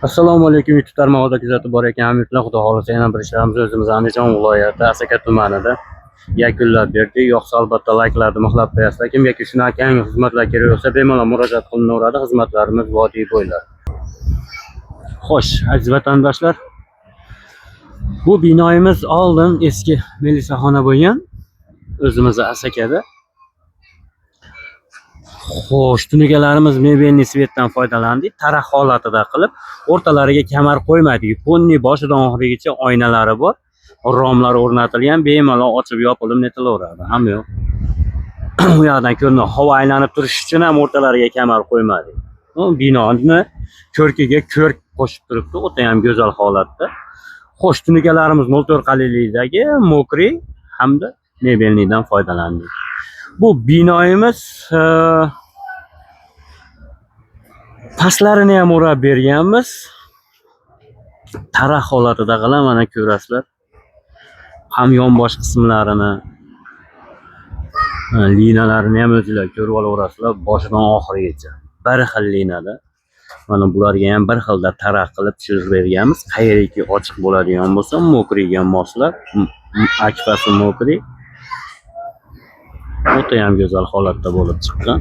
Assalomu alaykum YouTube tarmog'ida kuzatib borayotgan hamyurtlar, xudo xohlasa yana bir ishlarimiz o'zimiz Andijon viloyati Asaka tumanida yakunlab berdik. Yo'qsa albatta layklarni mixlab qo'yasizlar. Kimga shunaqa yangi xizmatlar kerak bo'lsa bemalol murojaat qilinaveradi. Xizmatlarimiz vodiy bo'ylab. Xo'sh, aziz vatandoshlar, bu binoyimiz oldin eski milisaxona bo'lgan, o'zimiz Asakada. Xo'sh, tunukalarimiz mebelniy svetdan foydalandik. Taraq holatida qilib, o'rtalariga kamar qo'ymadik. Ponni boshidan oxirigacha oynalari bor. Romlar o'rnatilgan, bemalol ochib yopilib netilaveradi. Hamma yo'q. Bu yoqdan ko'rinadi. Havo aylanib turish uchun ham o'rtalariga kamar qo'ymadik. Binoni ko'rkiga ko'rk qo'shib turibdi. O'ta ham go'zal holatda. Xo'sh, tunukalarimiz 0,4 qalinlikdagi mokriy hamda mebelniydan foydalandik. Bu binoyimiz pastlarini ham o'rab berganmiz. Taraq holatida qilib mana ko'rasizlar. Ham yonbosh qismlarini, linalarini ham o'zingizlar ko'rib olaverasizlar boshidan oxirigacha. Bir xil linada. Mana bularga ham bir xilda taraq qilib chizib berganmiz. Qayeriki ochiq bo'ladigan bo'lsa, mokriyga moslab, akfasi mokriy. O'ta ham go'zal holatda bo'lib chiqqan.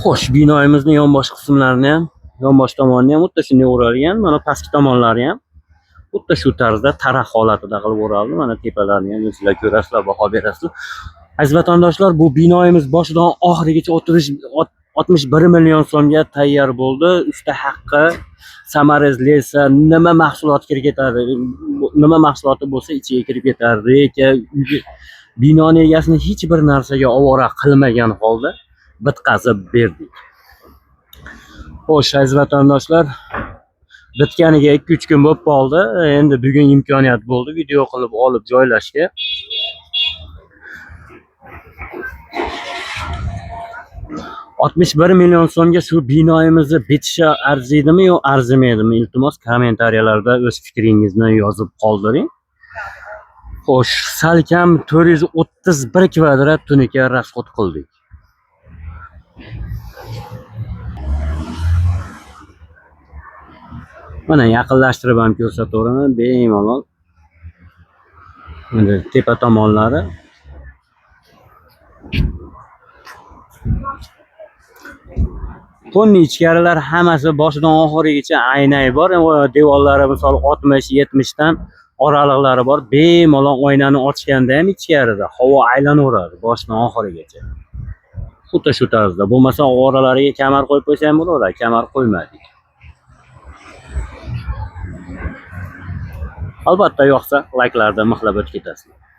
Xo'sh, binoyimizning yonbosh qismlarini ham, yonbosh tomonini ham xuddi shunday o'ralgan. Mana pastki tomonlari ham xuddi shu tarzda taraq holatida qilib o'raldi. Mana tepalarini ham o'zingizlar ko'rasizlar, baho berasizlar. Aziz vatandoshlar, bu binoyimiz boshidan oxirigacha 61 million so'mga tayyor bo'ldi. Usta haqqi, samarez lesa, nima mahsulot kirib ketadi, nima mahsuloti bo'lsa ichiga kirib ketadi. Lekin binoning egasini hech bir narsaga ovora qilmagan holda bitkazib berdik. Xo'sh, aziz vatandoshlar, bitganiga 2-3 kun bo'lib qoldi. Endi bugun imkoniyat bo'ldi video qilib olib joylashga. $61 million so'mga shu binoyimizni bitishi arziydimi yo arzimaydimi? Iltimos kommentariyalarda o'z fikringizni yozib qoldiring. Xo'sh, salkam 431 kvadrat tunuka rasxod qildik. Mana yaqinlashtirib ham ko'rsataveraman, bemalol. Mana tepa tomonlari. Ponni ichkarilar hammasi boshidan oxirigacha aynay bor. Devorlari misol 60-70 dan oraliqlari bor. Bemalol oynani ochganda ham ichkarida havo aylanaveradi boshidan oxirigacha. Xuddi shu tarzda. Bo'lmasa oralariga kamar qo'yib qo'ysa ham bo'laveradi. Kamar qo'ymadik. Albatta yoqsa, layklardan mixlab o'tib ketasizlar.